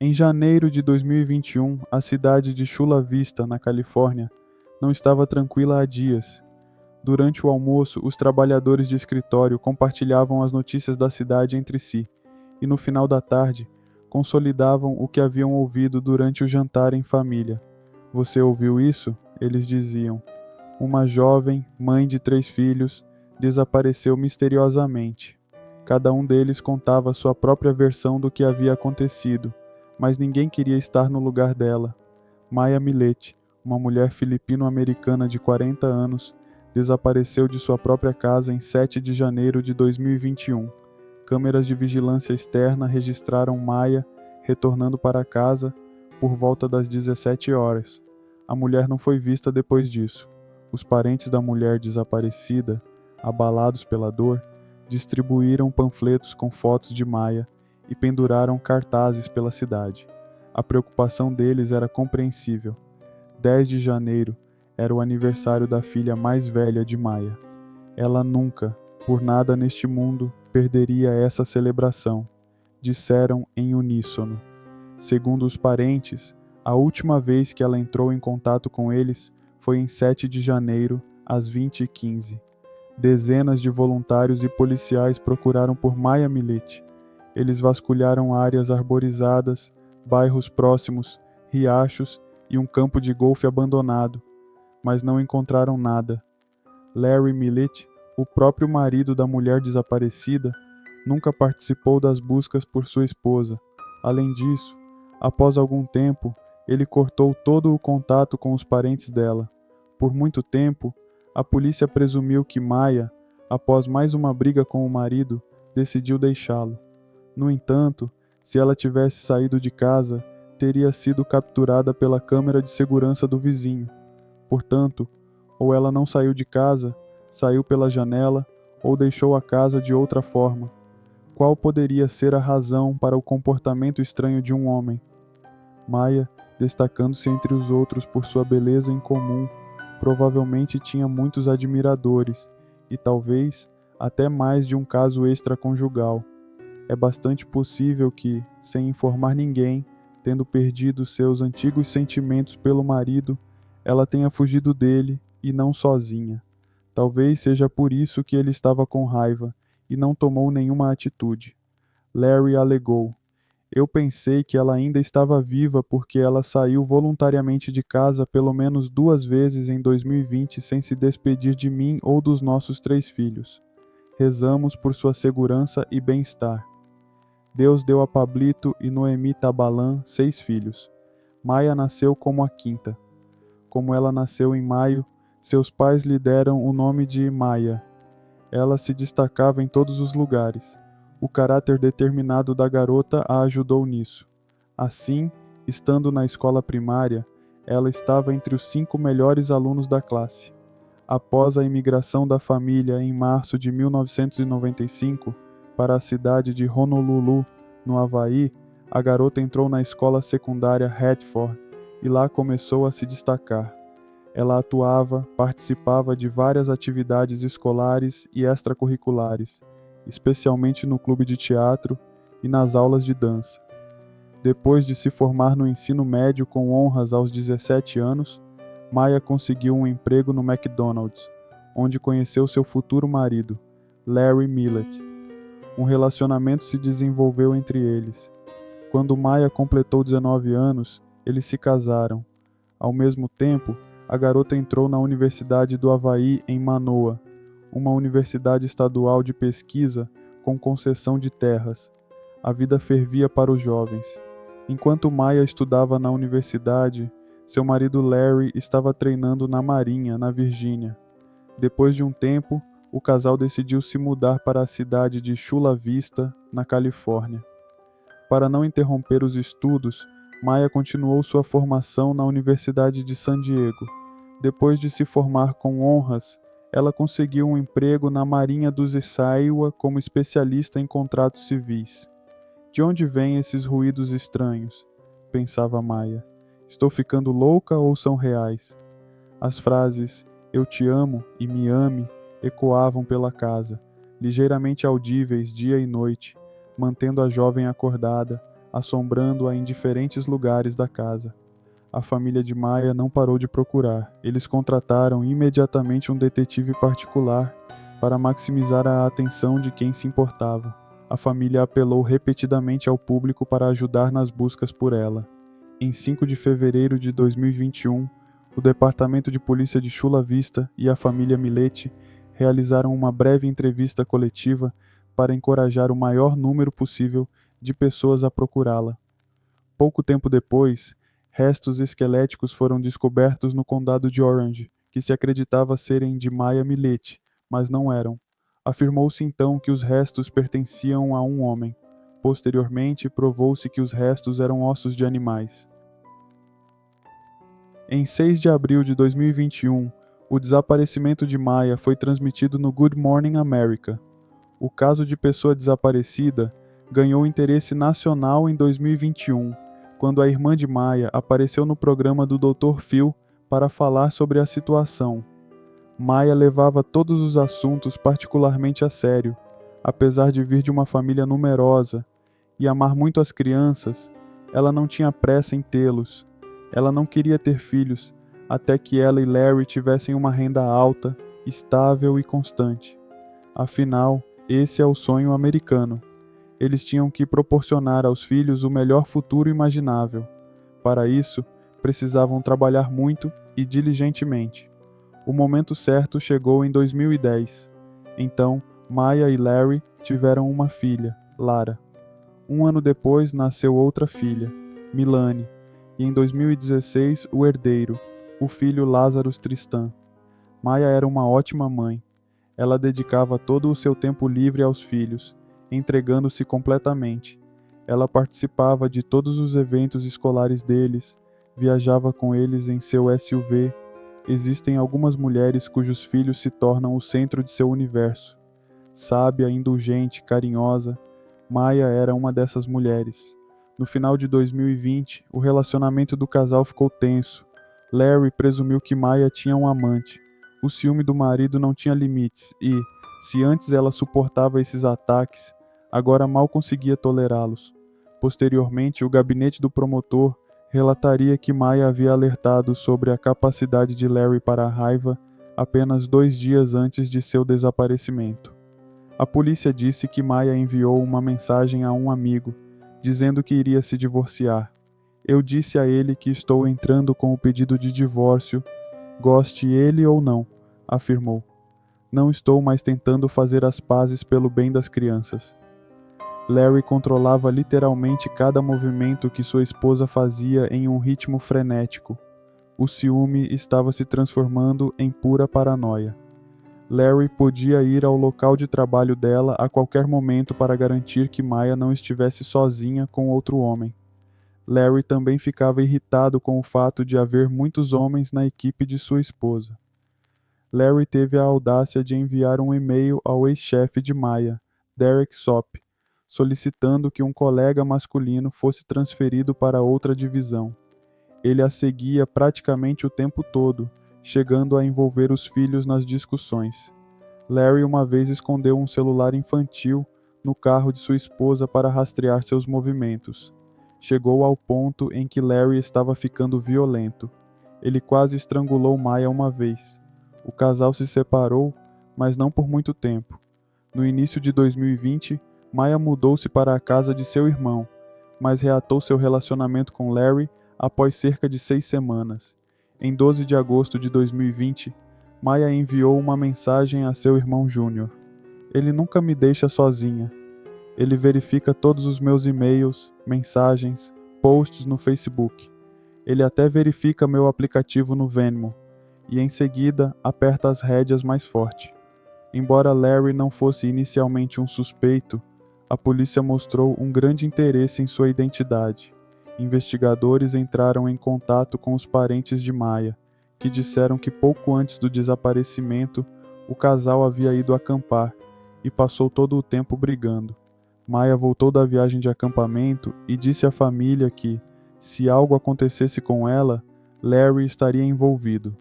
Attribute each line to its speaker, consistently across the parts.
Speaker 1: Em janeiro de 2021, a cidade de Chula Vista, na Califórnia, não estava tranquila há dias. Durante o almoço, os trabalhadores de escritório compartilhavam as notícias da cidade entre si, e no final da tarde, consolidavam o que haviam ouvido durante o jantar em família. Você ouviu isso? Eles diziam. Uma jovem, mãe de 3 filhos, desapareceu misteriosamente. Cada um deles contava sua própria versão do que havia acontecido, mas ninguém queria estar no lugar dela. Maya Millet, uma mulher filipino-americana de 40 anos, desapareceu de sua própria casa em 7 de janeiro de 2021. Câmeras de vigilância externa registraram Maya retornando para casa por volta das 17 horas. A mulher não foi vista depois disso. Os parentes da mulher desaparecida, abalados pela dor, distribuíram panfletos com fotos de Maya e penduraram cartazes pela cidade. A preocupação deles era compreensível. 10 de janeiro era o aniversário da filha mais velha de Maya. Ela nunca, por nada neste mundo, perderia essa celebração, disseram em uníssono. Segundo os parentes, a última vez que ela entrou em contato com eles foi em 7 de janeiro, às 20h15. Dezenas de voluntários e policiais procuraram por Maya Millet. Eles vasculharam áreas arborizadas, bairros próximos, riachos e um campo de golfe abandonado, mas não encontraram nada. Larry Millet, o próprio marido da mulher desaparecida, nunca participou das buscas por sua esposa. Além disso, após algum tempo, ele cortou todo o contato com os parentes dela. Por muito tempo, a polícia presumiu que Maya, após mais uma briga com o marido, decidiu deixá-lo. No entanto, se ela tivesse saído de casa, teria sido capturada pela câmera de segurança do vizinho. Portanto, ou ela não saiu de casa, saiu pela janela, ou deixou a casa de outra forma. Qual poderia ser a razão para o comportamento estranho de um homem? Maya, destacando-se entre os outros por sua beleza incomum, provavelmente tinha muitos admiradores, e talvez até mais de um caso extraconjugal. É bastante possível que, sem informar ninguém, tendo perdido seus antigos sentimentos pelo marido, ela tenha fugido dele e não sozinha. Talvez seja por isso que ele estava com raiva e não tomou nenhuma atitude. Larry alegou. Eu pensei que ela ainda estava viva porque ela saiu voluntariamente de casa pelo menos 2 vezes em 2020 sem se despedir de mim ou dos nossos 3 filhos. Rezamos por sua segurança e bem-estar. Deus deu a Pablito e Noemi Tabalan 6 filhos. Maya nasceu como a quinta. Como ela nasceu em maio, seus pais lhe deram o nome de Maya. Ela se destacava em todos os lugares. O caráter determinado da garota a ajudou nisso. Assim, estando na escola primária, ela estava entre os 5 melhores alunos da classe. Após a imigração da família em março de 1995 para a cidade de Honolulu, no Havaí, a garota entrou na escola secundária Hartford e lá começou a se destacar. Ela atuava, participava de várias atividades escolares e extracurriculares, especialmente no clube de teatro e nas aulas de dança. Depois de se formar no ensino médio com honras aos 17 anos, Maya conseguiu um emprego no McDonald's, onde conheceu seu futuro marido, Larry Millet. Um relacionamento se desenvolveu entre eles. Quando Maya completou 19 anos, eles se casaram. Ao mesmo tempo, a garota entrou na Universidade do Havaí em Manoa, uma universidade estadual de pesquisa com concessão de terras. A vida fervia para os jovens. Enquanto Maya estudava na universidade, seu marido Larry estava treinando na Marinha, na Virgínia. Depois de um tempo, o casal decidiu se mudar para a cidade de Chula Vista, na Califórnia. Para não interromper os estudos, Maya continuou sua formação na Universidade de San Diego. Depois de se formar com honras, ela conseguiu um emprego na Marinha dos Issaiwa como especialista em contratos civis. De onde vêm esses ruídos estranhos? Pensava Maya. Estou ficando louca ou são reais? As frases "eu te amo" e "me ame" ecoavam pela casa, ligeiramente audíveis dia e noite, mantendo a jovem acordada, assombrando-a em diferentes lugares da casa. A família de Maya não parou de procurar. Eles contrataram imediatamente um detetive particular para maximizar a atenção de quem se importava. A família apelou repetidamente ao público para ajudar nas buscas por ela. Em 5 de fevereiro de 2021, o Departamento de Polícia de Chula Vista e a família Miletti realizaram uma breve entrevista coletiva para encorajar o maior número possível de pessoas a procurá-la. Pouco tempo depois, restos esqueléticos foram descobertos no condado de Orange, que se acreditava serem de Maya Miletti, mas não eram. Afirmou-se então que os restos pertenciam a um homem. Posteriormente, provou-se que os restos eram ossos de animais. Em 6 de abril de 2021, o desaparecimento de Maya foi transmitido no Good Morning America. O caso de pessoa desaparecida ganhou interesse nacional em 2021, quando a irmã de Maya apareceu no programa do Dr. Phil para falar sobre a situação. Maya levava todos os assuntos particularmente a sério, apesar de vir de uma família numerosa e amar muito as crianças, ela não tinha pressa em tê-los. Ela não queria ter filhos, até que ela e Larry tivessem uma renda alta, estável e constante. Afinal, esse é o sonho americano. Eles tinham que proporcionar aos filhos o melhor futuro imaginável. Para isso, precisavam trabalhar muito e diligentemente. O momento certo chegou em 2010. Então, Maya e Larry tiveram uma filha, Lara. Um ano depois, nasceu outra filha, Milane, e em 2016, o herdeiro, o filho Lazarus Tristan. Maya era uma ótima mãe. Ela dedicava todo o seu tempo livre aos filhos, entregando-se completamente. Ela participava de todos os eventos escolares deles, viajava com eles em seu SUV. Existem algumas mulheres cujos filhos se tornam o centro de seu universo. Sábia, indulgente, carinhosa, Maya era uma dessas mulheres. No final de 2020, o relacionamento do casal ficou tenso. Larry presumiu que Maya tinha um amante. O ciúme do marido não tinha limites e, se antes ela suportava esses ataques, agora mal conseguia tolerá-los. Posteriormente, o gabinete do promotor relataria que Maya havia alertado sobre a capacidade de Larry para a raiva apenas 2 dias antes de seu desaparecimento. A polícia disse que Maya enviou uma mensagem a um amigo, dizendo que iria se divorciar. Eu disse a ele que estou entrando com o pedido de divórcio, goste ele ou não, afirmou. Não estou mais tentando fazer as pazes pelo bem das crianças. Larry controlava literalmente cada movimento que sua esposa fazia em um ritmo frenético. O ciúme estava se transformando em pura paranoia. Larry podia ir ao local de trabalho dela a qualquer momento para garantir que Maya não estivesse sozinha com outro homem. Larry também ficava irritado com o fato de haver muitos homens na equipe de sua esposa. Larry teve a audácia de enviar um e-mail ao ex-chefe de Maya, Derek Sopp, solicitando que um colega masculino fosse transferido para outra divisão. Ele a seguia praticamente o tempo todo, chegando a envolver os filhos nas discussões. Larry uma vez escondeu um celular infantil no carro de sua esposa para rastrear seus movimentos. Chegou ao ponto em que Larry estava ficando violento. Ele quase estrangulou Maya uma vez. O casal se separou, mas não por muito tempo. No início de 2020, Maya mudou-se para a casa de seu irmão, mas reatou seu relacionamento com Larry após cerca de 6 semanas. Em 12 de agosto de 2020, Maya enviou uma mensagem a seu irmão Júnior. Ele nunca me deixa sozinha. Ele verifica todos os meus e-mails, mensagens, posts no Facebook. Ele até verifica meu aplicativo no Venmo. E em seguida aperta as rédeas mais forte. Embora Larry não fosse inicialmente um suspeito, a polícia mostrou um grande interesse em sua identidade. Investigadores entraram em contato com os parentes de Maya, que disseram que pouco antes do desaparecimento, o casal havia ido acampar e passou todo o tempo brigando. Maya voltou da viagem de acampamento e disse à família que, se algo acontecesse com ela, Larry estaria envolvido.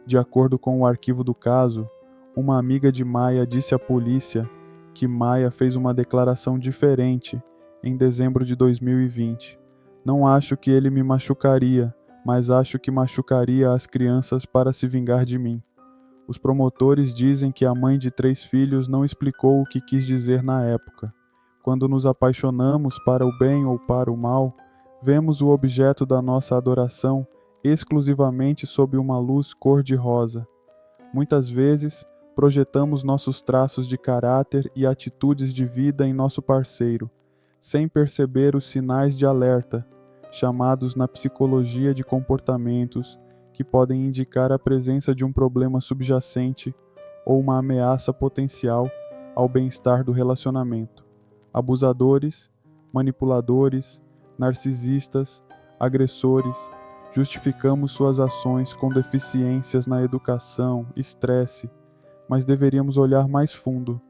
Speaker 1: De acordo com o arquivo do caso, uma amiga de Maya disse à polícia que Maya fez uma declaração diferente em dezembro de 2020. Não acho que ele me machucaria, mas acho que machucaria as crianças para se vingar de mim. Os promotores dizem que a mãe de 3 filhos não explicou o que quis dizer na época. Quando nos apaixonamos para o bem ou para o mal, vemos o objeto da nossa adoração exclusivamente sob uma luz cor-de-rosa. Muitas vezes, projetamos nossos traços de caráter e atitudes de vida em nosso parceiro, sem perceber os sinais de alerta, chamados na psicologia de comportamentos, que podem indicar a presença de um problema subjacente ou uma ameaça potencial ao bem-estar do relacionamento. Abusadores, manipuladores, narcisistas, agressores, justificamos suas ações com deficiências na educação, estresse, mas deveríamos olhar mais fundo.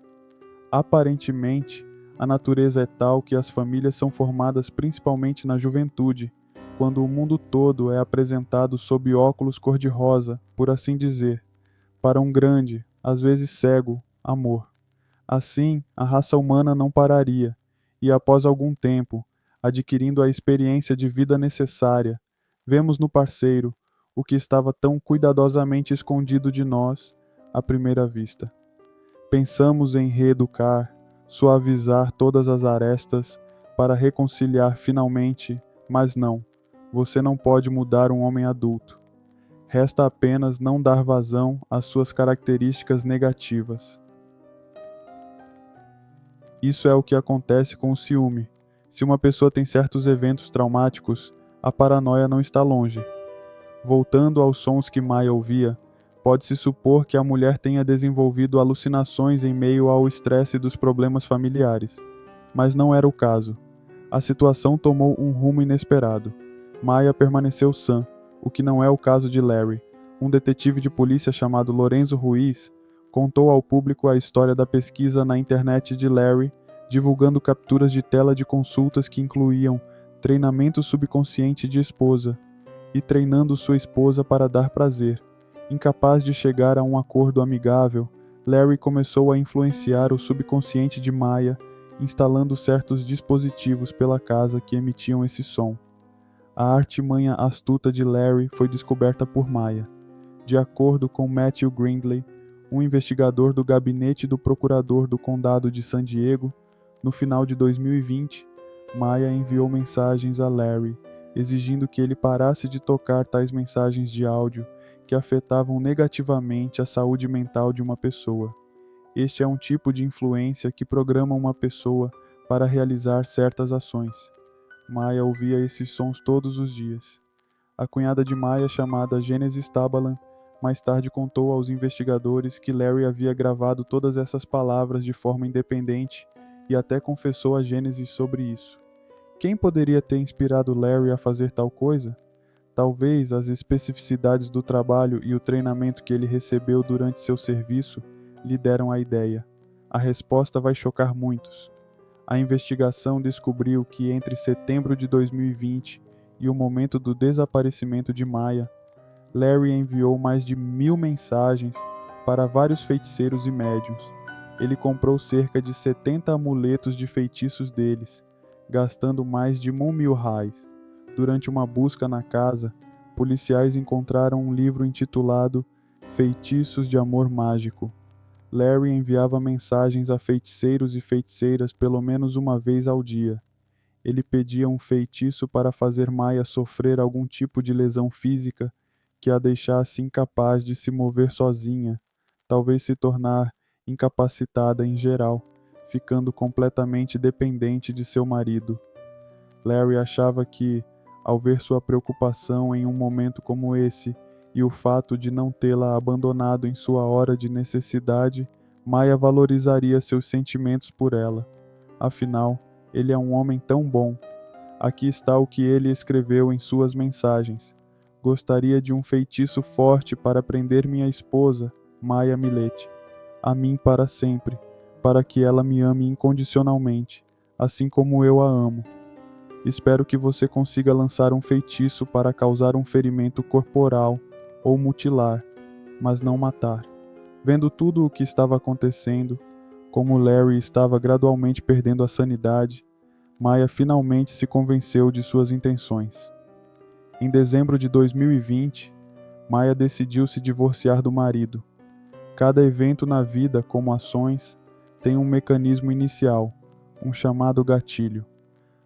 Speaker 1: Aparentemente, a natureza é tal que as famílias são formadas principalmente na juventude, quando o mundo todo é apresentado sob óculos cor-de-rosa, por assim dizer, para um grande, às vezes cego, amor. Assim, a raça humana não pararia, e após algum tempo, adquirindo a experiência de vida necessária, vemos no parceiro o que estava tão cuidadosamente escondido de nós à primeira vista. Pensamos em reeducar, suavizar todas as arestas para reconciliar finalmente, mas não. Você não pode mudar um homem adulto. Resta apenas não dar vazão às suas características negativas. Isso é o que acontece com o ciúme. Se uma pessoa tem certos eventos traumáticos, a paranoia não está longe. Voltando aos sons que Maya ouvia, pode-se supor que a mulher tenha desenvolvido alucinações em meio ao estresse dos problemas familiares. Mas não era o caso. A situação tomou um rumo inesperado. Maya permaneceu sã, o que não é o caso de Larry. Um detetive de polícia chamado Lorenzo Ruiz contou ao público a história da pesquisa na internet de Larry, divulgando capturas de tela de consultas que incluíam treinamento subconsciente de esposa e treinando sua esposa para dar prazer. Incapaz de chegar a um acordo amigável, Larry começou a influenciar o subconsciente de Maya, instalando certos dispositivos pela casa que emitiam esse som. A artimanha astuta de Larry foi descoberta por Maya. De acordo com Matthew Grindley, um investigador do gabinete do procurador do condado de San Diego, no final de 2020, Maya enviou mensagens a Larry, exigindo que ele parasse de tocar tais mensagens de áudio que afetavam negativamente a saúde mental de uma pessoa. Este é um tipo de influência que programa uma pessoa para realizar certas ações. Maya ouvia esses sons todos os dias. A cunhada de Maya, chamada Genesis Tabalan, mais tarde contou aos investigadores que Larry havia gravado todas essas palavras de forma independente e até confessou a Genesis sobre isso. Quem poderia ter inspirado Larry a fazer tal coisa? Talvez as especificidades do trabalho e o treinamento que ele recebeu durante seu serviço lhe deram a ideia. A resposta vai chocar muitos. A investigação descobriu que entre setembro de 2020 e o momento do desaparecimento de Maya, Larry enviou mais de 1.000 mensagens para vários feiticeiros e médiuns. Ele comprou cerca de 70 amuletos de feitiços deles, gastando mais de $1.000. Durante uma busca na casa, policiais encontraram um livro intitulado Feitiços de Amor Mágico. Larry enviava mensagens a feiticeiros e feiticeiras pelo menos uma vez ao dia. Ele pedia um feitiço para fazer Maya sofrer algum tipo de lesão física que a deixasse incapaz de se mover sozinha, talvez se tornar incapacitada em geral, ficando completamente dependente de seu marido. Larry achava que, ao ver sua preocupação em um momento como esse e o fato de não tê-la abandonado em sua hora de necessidade, Maya valorizaria seus sentimentos por ela. Afinal, ele é um homem tão bom. Aqui está o que ele escreveu em suas mensagens. Gostaria de um feitiço forte para prender minha esposa, Maya Milete, a mim para sempre, para que ela me ame incondicionalmente, assim como eu a amo. Espero que você consiga lançar um feitiço para causar um ferimento corporal ou mutilar, mas não matar. Vendo tudo o que estava acontecendo, como Larry estava gradualmente perdendo a sanidade, Maya finalmente se convenceu de suas intenções. Em dezembro de 2020, Maya decidiu se divorciar do marido. Cada evento na vida, como ações, tem um mecanismo inicial, um chamado gatilho.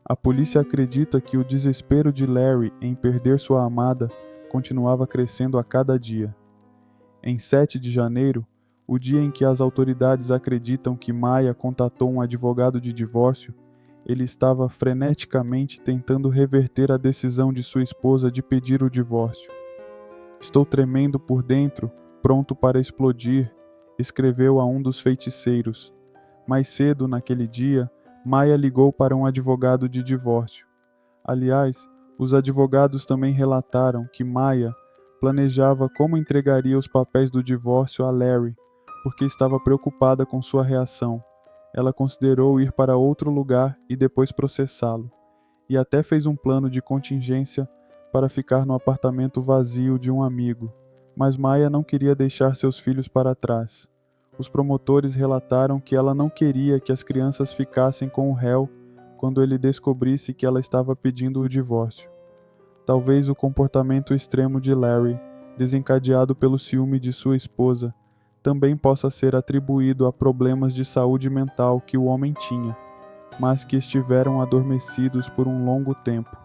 Speaker 1: A polícia acredita que o desespero de Larry em perder sua amada continuava crescendo a cada dia. Em 7 de janeiro, o dia em que as autoridades acreditam que Maya contatou um advogado de divórcio, ele estava freneticamente tentando reverter a decisão de sua esposa de pedir o divórcio. "Estou tremendo por dentro, pronto para explodir", escreveu a um dos feiticeiros. Mais cedo naquele dia, Maya ligou para um advogado de divórcio. Aliás, os advogados também relataram que Maya planejava como entregaria os papéis do divórcio a Larry, porque estava preocupada com sua reação. Ela considerou ir para outro lugar e depois processá-lo, e até fez um plano de contingência para ficar no apartamento vazio de um amigo, mas Maya não queria deixar seus filhos para trás. Os promotores relataram que ela não queria que as crianças ficassem com o réu quando ele descobrisse que ela estava pedindo o divórcio. Talvez o comportamento extremo de Larry, desencadeado pelo ciúme de sua esposa, também possa ser atribuído a problemas de saúde mental que o homem tinha, mas que estiveram adormecidos por um longo tempo.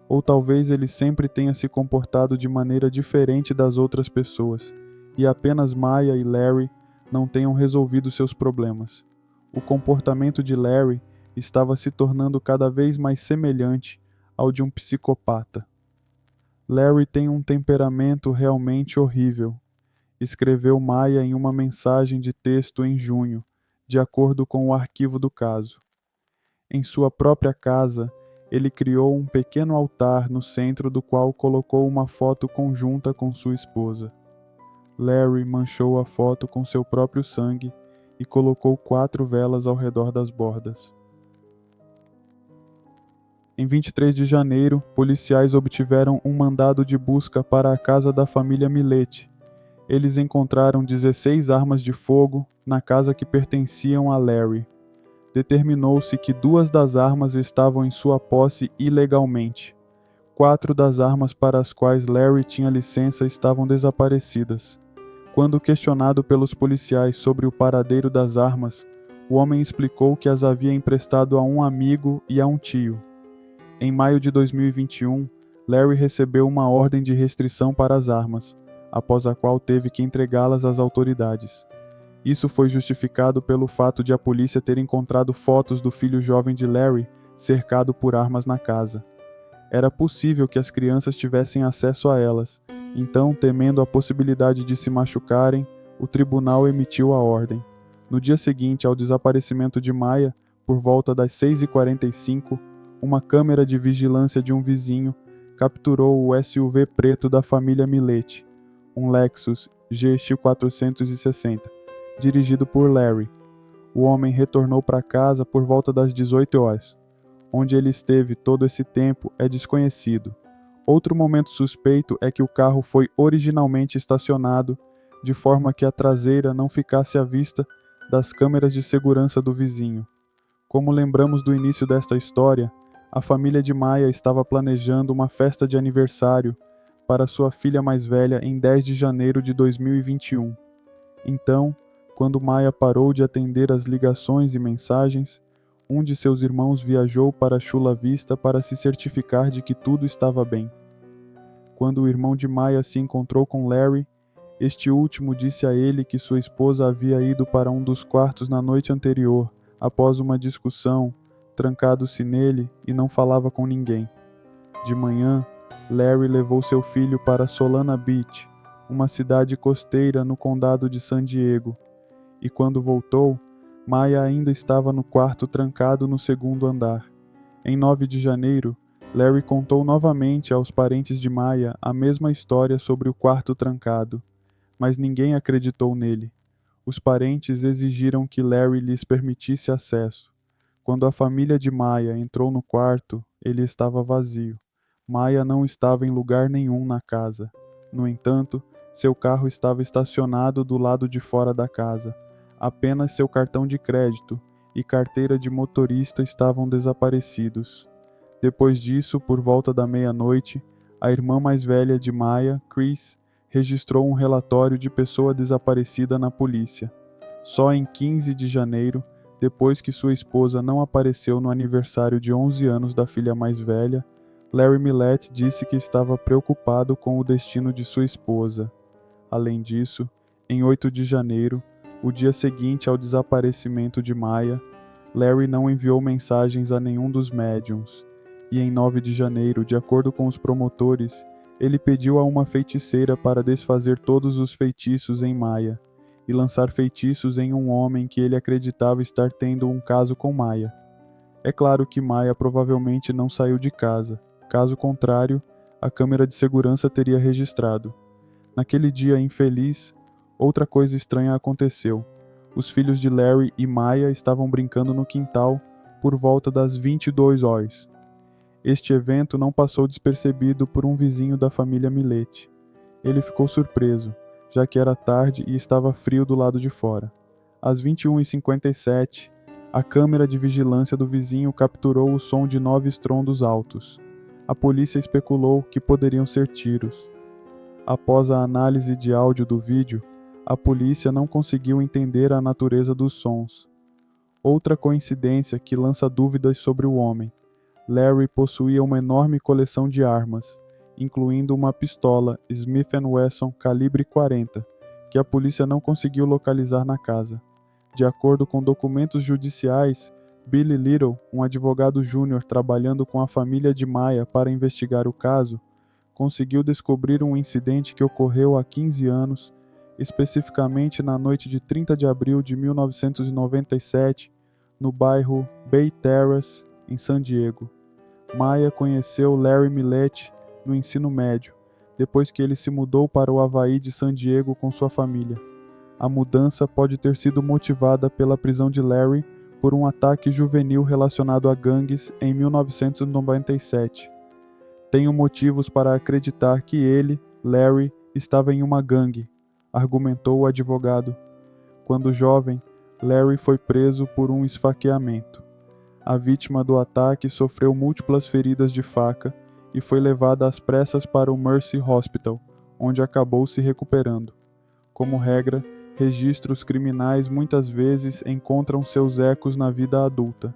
Speaker 1: Ou talvez ele sempre tenha se comportado de maneira diferente das outras pessoas, e apenas Maya e Larry não tenham resolvido seus problemas. O comportamento de Larry estava se tornando cada vez mais semelhante ao de um psicopata. "Larry tem um temperamento realmente horrível", escreveu Maya em uma mensagem de texto em junho, de acordo com o arquivo do caso. Em sua própria casa, ele criou um pequeno altar no centro do qual colocou uma foto conjunta com sua esposa. Larry manchou a foto com seu próprio sangue e colocou 4 velas ao redor das bordas. Em 23 de janeiro, policiais obtiveram um mandado de busca para a casa da família Milete. Eles encontraram 16 armas de fogo na casa que pertenciam a Larry. Determinou-se que 2 das armas estavam em sua posse ilegalmente. 4 das armas para as quais Larry tinha licença estavam desaparecidas. Quando questionado pelos policiais sobre o paradeiro das armas, o homem explicou que as havia emprestado a um amigo e a um tio. Em maio de 2021, Larry recebeu uma ordem de restrição para as armas, após a qual teve que entregá-las às autoridades. Isso foi justificado pelo fato de a polícia ter encontrado fotos do filho jovem de Larry cercado por armas na casa. Era possível que as crianças tivessem acesso a elas, então, temendo a possibilidade de se machucarem, o tribunal emitiu a ordem. No dia seguinte ao desaparecimento de Maya, por volta das 6h45, uma câmera de vigilância de um vizinho capturou o SUV preto da família Milete, um Lexus GX460, dirigido por Larry. O homem retornou para casa por volta das 18 horas. Onde ele esteve todo esse tempo é desconhecido. Outro momento suspeito é que o carro foi originalmente estacionado de forma que a traseira não ficasse à vista das câmeras de segurança do vizinho. Como lembramos do início desta história, a família de Maya estava planejando uma festa de aniversário para sua filha mais velha em 10 de janeiro de 2021. Então, quando Maya parou de atender as ligações e mensagens, um de seus irmãos viajou para Chula Vista para se certificar de que tudo estava bem. Quando o irmão de Maya se encontrou com Larry, este último disse a ele que sua esposa havia ido para um dos quartos na noite anterior, após uma discussão, trancado-se nele e não falava com ninguém. De manhã, Larry levou seu filho para Solana Beach, uma cidade costeira no condado de San Diego, e quando voltou, Maya ainda estava no quarto trancado no segundo andar. Em 9 de janeiro, Larry contou novamente aos parentes de Maya a mesma história sobre o quarto trancado, mas ninguém acreditou nele. Os parentes exigiram que Larry lhes permitisse acesso. Quando a família de Maya entrou no quarto, ele estava vazio. Maya não estava em lugar nenhum na casa. No entanto, seu carro estava estacionado do lado de fora da casa. Apenas seu cartão de crédito e carteira de motorista estavam desaparecidos. Depois disso, por volta da meia-noite, a irmã mais velha de Maya, Chris, registrou um relatório de pessoa desaparecida na polícia. Só em 15 de janeiro, depois que sua esposa não apareceu no aniversário de 11 anos da filha mais velha, Larry Millett disse que estava preocupado com o destino de sua esposa. Além disso, em 8 de janeiro, o dia seguinte ao desaparecimento de Maya, Larry não enviou mensagens a nenhum dos médiums. E em 9 de janeiro, de acordo com os promotores, ele pediu a uma feiticeira para desfazer todos os feitiços em Maya e lançar feitiços em um homem que ele acreditava estar tendo um caso com Maya. É claro que Maya provavelmente não saiu de casa, caso contrário, a câmera de segurança teria registrado. Naquele dia infeliz, outra coisa estranha aconteceu. Os filhos de Larry e Maya estavam brincando no quintal por volta das 22 horas. Este evento não passou despercebido por um vizinho da família Millett. Ele ficou surpreso, já que era tarde e estava frio do lado de fora. Às 21h57, a câmera de vigilância do vizinho capturou o som de 9 estrondos altos. A polícia especulou que poderiam ser tiros. Após a análise de áudio do vídeo, a polícia não conseguiu entender a natureza dos sons. Outra coincidência que lança dúvidas sobre o homem. Larry possuía uma enorme coleção de armas, incluindo uma pistola Smith & Wesson calibre 40, que a polícia não conseguiu localizar na casa. De acordo com documentos judiciais, Billy Little, um advogado júnior trabalhando com a família de Maya para investigar o caso, conseguiu descobrir um incidente que ocorreu há 15 anos, especificamente na noite de 30 de abril de 1997, no bairro Bay Terrace, em San Diego. Maya conheceu Larry Millett no ensino médio, depois que ele se mudou para o Havaí de San Diego com sua família. A mudança pode ter sido motivada pela prisão de Larry por um ataque juvenil relacionado a gangues em 1997. Tenho motivos para acreditar que ele, Larry, estava em uma gangue, argumentou o advogado. Quando jovem, Larry foi preso por um esfaqueamento. A vítima do ataque sofreu múltiplas feridas de faca e foi levada às pressas para o Mercy Hospital, onde acabou se recuperando. Como regra, registros criminais muitas vezes encontram seus ecos na vida adulta.